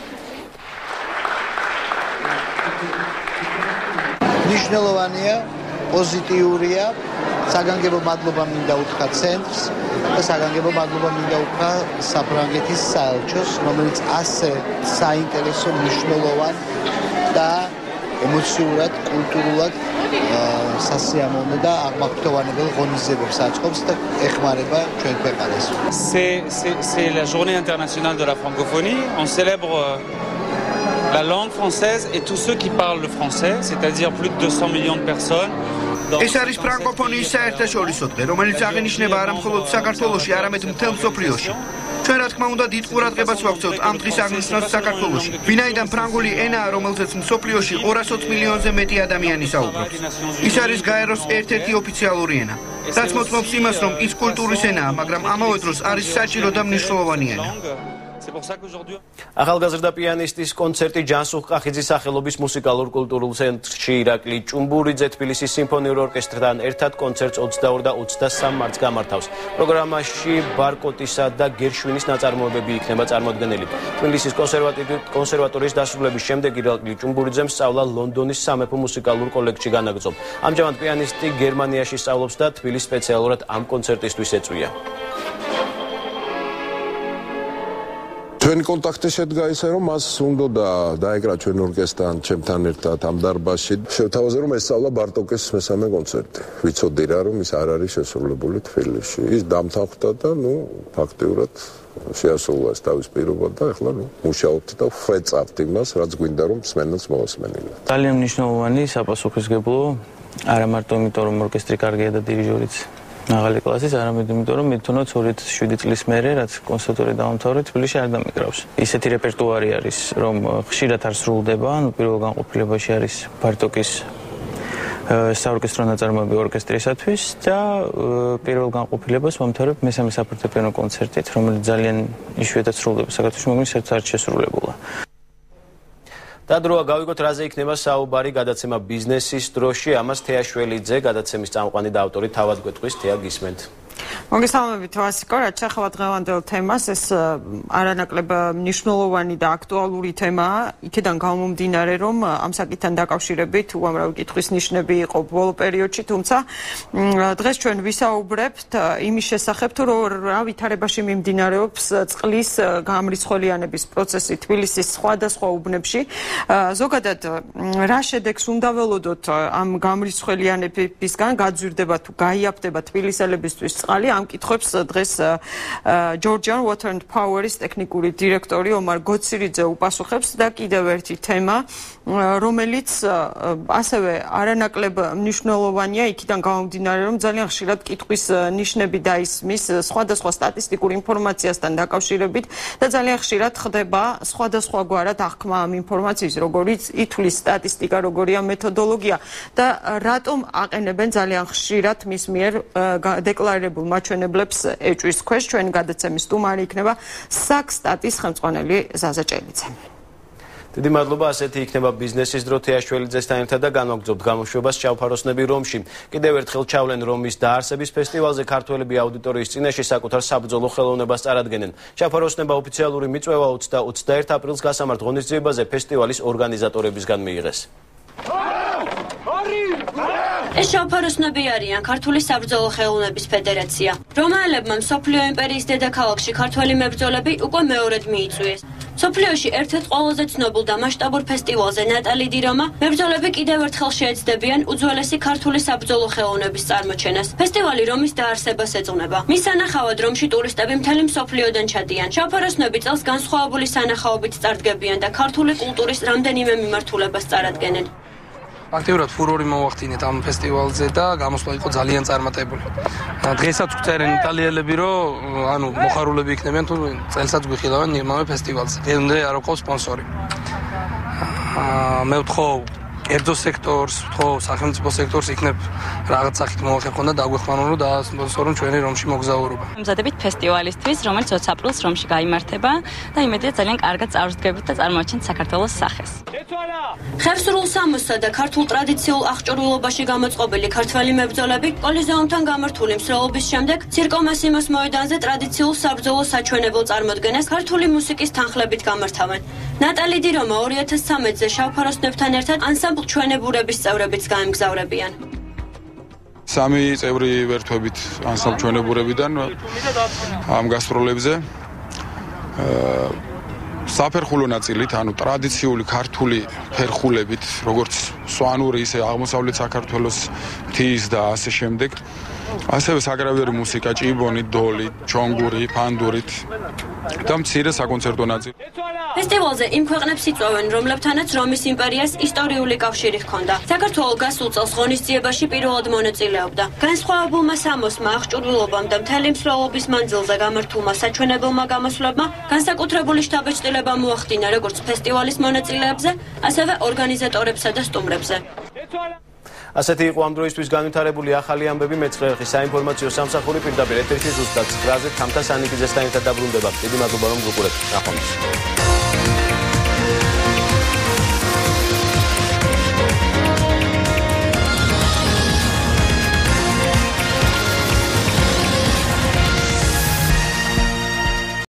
მნიშვნელოვანია, პოზიტიურია, საგანგებო მადლობა მინდა უთხრა ცენტრს და საგანგებო მადლობა მინდა უთხრა საფრანგეთის საელჩოს, რომელიც ასე საინტერესო, მნიშვნელოვან და ემოციურად, კულტურულად სასიამოვნო და აღმართოვანებელ ღონისძიებებს აწყობს და ეხმარება ჩვენ ქვეყანას. C'est la journée internationale de la francophonie. On célèbre la langue française et tous ceux qui parlent le français, c'est-à-dire plus de 200 millions de personnes. ეს არის ფრანკოფონიის საერთაშორისო დღე, რომელიც აღინიშნება არა მხოლოდ საქართველოში, არამედ მთელ მსოფლიოში. ჩვენ რა თქმა უნდა დიდ ყურადღებას ვაქცევთ ამ დღის აღნიშვნას საქართველოში. ვინაიდან ფრანგული ენაა, რომელზეც მსოფლიოში 220 მილიონზე მეტი ადამიანი საუბრობს. ის არის გაეროს ერთ-ერთი ოფიციალური ენა. რაც მოწმობს იმას, რომ ის კულტურის ენაა, მაგრამ ამავე დროს არის საჭირო და მნიშვნელოვანი ენა. ახალგაზრდა პიანისტის კონცერტი ჯანსუღ ყახიძის სახელობის მუსიკალურ-კულტურულ ცენტრში ირაკლი ჭუმბურიძე თბილისის სიმფონიურ ორკესტრთან ერთად კონცერტს 22 და 23 მარტს გამართავს. პროგრამაში ბარკოტისა და გერშვინის ნაწარმოებები იქნება წარმოდგენილი. თბილისის კონსერვატორიის დასრულების შემდეგ ირაკლი ჭუმბურიძემ სწავლა ლონდონის სამეფო მუსიკალურ კოლეჯში განაგრძო. ამჟამად პიანისტი გერმანიაში სწავლობს და თბილის სპეციალურად ამ კონცერტისთვის ეწვია. ჩვენი კონტაქტი შედგა ისე, რომ მას უნდა დაეკრა ჩვენ ორკესტრთან, ჩემთან ერთად ამ დარბაზში. შევთავაზე, რომ ესწავლა ბარტოკის მესამე კონცერტი. ვიცოდი რა, რომ ის არ არის შესრულებული თბილისში. ის დამთანხმდა და, ფაქტიურად შეასრულა ეს თავის პირობა და ახლა მუშაობთ და ვეწავთ იმას, რაც გვინდა, რომ მსმენელს მოასმენილა. ძალიან მნიშვნელოვანი საპასუხისმგებლო, არა მარტო იმიტომ, რომ ორკესტრი კარგია და დირიჟორიც მაღალი კლასის, არამედ იმიტომ, რომ მითუნოთ 2007 წლის მერე, რაც კონსერვატორია დაამთავრე, თბილისში არ დამიკრავს. ისეთი რეპერტუარი არის, რომ ხშირად არ სრულდება, პირველ განყოფილებაში არის ბარტოკის საორკესტრო ნაწარმოები ორკესტრისათვის და პირველ განყოფილებას ვამთავრებ მესამე საფორტეპიანო კონცერტით, რომელიც ძალიან იშვიათად სრულდება საქართველოში, მაგრამ საერთოდ არ შესრულებულა. და დროა გავიგოთ, რაზე იქნება საუბარი გადაცემა ბიზნესის დროში. ამას თეა შველიძე, გადაცემის წამყვანი და ავტორი თავად გვეტყვის. თეა, გისმენთ. მოგესალმებით ვასიკო, რაც შეეხება დღევანდელ თემას, ეს არანაკლებ მნიშვნელოვანი და აქტუალური თემაა. იქიდან გამომდინარე, რომ ამ საკითხთან დაკავშირებით უამრავი კითხვის ნიშნები იყო ბოლო პერიოდში, თუმცა დღეს ჩვენ ვისაუბრებთ იმის შესახებ, თუ რა ვითარებაში მიმდინარეობს წყლის გამრიცხველიანების პროცესი თბილისის სხვადასხვა უბნებში. ზოგადად რა შედეგს უნდა ველოდოთ ამ გამრიცხველიანებისგან, გაძვირდება თუ გაიაფდება თბილისელებისთვის წყალი? ამ კითხვებს დღეს Georgian Water and Power-ის ტექნიკური დირექტორი ომარ გოცირიძე უპასუხებს და კიდევ ერთი თემა, რომელიც ასევე არანაკლებ მნიშვნელოვანია, იქიდან გამომდინარე, რომ ძალიან ხშირად კითხვის ნიშნები დაისმის სხვადასხვა სტატისტიკურ ინფორმაციასთან დაკავშირებით და ძალიან ხშირად ხდება სხვადასხვაგვარად აღქმა ამ ინფორმაციის, როგორიც ითვლის სტატისტიკა, როგორია მეთოდოლოგია და რატომ აყენებენ ძალიან ხშირად მის მიერ დეკლარირებულ მაჩვენებლებს ეჭვის ქვეშ. ჩვენი გადაცემის სტუმარი იქნება საქსტატის ხელმძღვანელი ზაზა ჭელიძე. დიდი მადლობა, ასეთი იქნება ბიზნესის დრო თეა შველიძესთან ერთად და განვაგრძობთ გამოშვებას ჩავფაროსნები რომში. კიდევ ერთხელ ჩავლენ რომის დაარსების ფესტივალზე ქართველები აუდიტორიის წინაშე საკუთარ საბრძოლო ხელოვნებას წარადგენენ. ჩავფაროსნება ოფიციალური მიწვევა 20 და 21 ապრილს გასამართ ღონისძიებაზე ფესტივალის ორგანიზატორებისგან მიიღეს. ეს შავფაროსნები არიან ქართული საბრძოლო ხელოვნების ფედერაცია, რომაელებმა მსოფლიო იმპერიის დედაქალაქში ქართველი მებრძოლები უკვე მეორედ მიიწვიეს. მსოფლიოში ერთ-ერთ ყველაზე ცნობილ და მასშტაბურ ფესტივალზე ნატალი დი რომა მებრძოლები კიდევ ერთხელ შეეცდებიან უძველესი ქართული საბრძოლო ხელოვნების წარმოჩენას. ფესტივალი რომის დაარსებას ეძღვნება. მის სანახავად რომში ტურისტები მთელი მსოფლიოდან ჩადიან. შავფაროსნები წელს განსხვავებული სანახაობით წარდგებიან და ქართული კულტურის რამდენიმე მიმართულებას წარადგენენ. აქტიურად ფურორი მოვახდინეთ ამ ფესტივალზე და გამოსვლა იყო ძალიან წარმატებული. დღესაც გვწერენ იტალიელები, რომ მოხარულები იქნებიან თუ წელსაც გვიხილავენ იმავე ფესტივალზე. დღემდე არ ყავს სპონსორი. მე ვთხოვ კერძო სექტორს, ვთხოვ სახელმწიფო სექტორს იქნებ რაღაც სახით მოახერხონ და დაგვეხმარონ რომ დაასპონსორონ ჩვენი რომში მოგზაურობა. მზადებით ფესტივალისთვის, რომელიც 20 აპრილს რომში გაიმართება და იმედია ძალიან კარგად წარსდგებით და წარმოაჩენთ საქართველოს სახეს. ხევსურულ სამოსსა და ქართულ ტრადიციულ აღჭურვილობაში გამოწყობილი ქართველი მებრძოლები კოლიზეუმთან გამართული მსვლელობის შემდეგ ცირკომასიმოს მოედანზე ტრადიციულ საბრძოლო საჩვენებელ წარმოდგენას ქართული მუსიკის თანხლებით გამართავენ. ნატალი დი რომა 2013-ზე შავფაროსნებთან ერთად ანსამბლ ჩვენებურების წევრებიც გაემგზავრებიან. სამი წევრი ვერთვებით ანსამბლ ჩვენებურებიდან ამ გასტროლებზე საფერხულო ნაწილით, ტრადიციული ქართული ფერხულებით, როგორც სვანური, ისე აღმოსავლეთ საქართველოს მთის და ასე შემდეგ. ასევე საგრავიერი მუსიკა, ჭიბონი, დოლი, ჩონგური, ფანდურით და მცირე საკონცერტო ნაწილი. ფესტივალზე იმ ქვეყნებს იწვევენ, რომლებთანაც რომის იმპერიას ისტორიული კავშირი ჰქონდა. საქართველო გასულ წელს ღონისძიებაში პირველად მონაწილეობდა. განსხვავებულმა სამოსმა აღჭურვილობამ და მთელი მსვლელობის მანძილზე გამართულმა საჩვენებელმა გამოსვლებმა განსაკუთრებული შთაბეჭდილება მოახდინა როგორც ფესტივალის მონაწილეებზე, ასევე ორგანიზატორებსა და სტუმრებზე. ასეთი იყო ამ დროისთვის განვითარებული ახალი ამბები მეცხრე საინფორმაციო სამსახური პირდაპირ ეთერში ზუსტად 9-ზე თამთა სანიკიძესთან ერთად დაბრუნდება. დიდი მადლობა რომ გუყურებთ. ნახვამდის.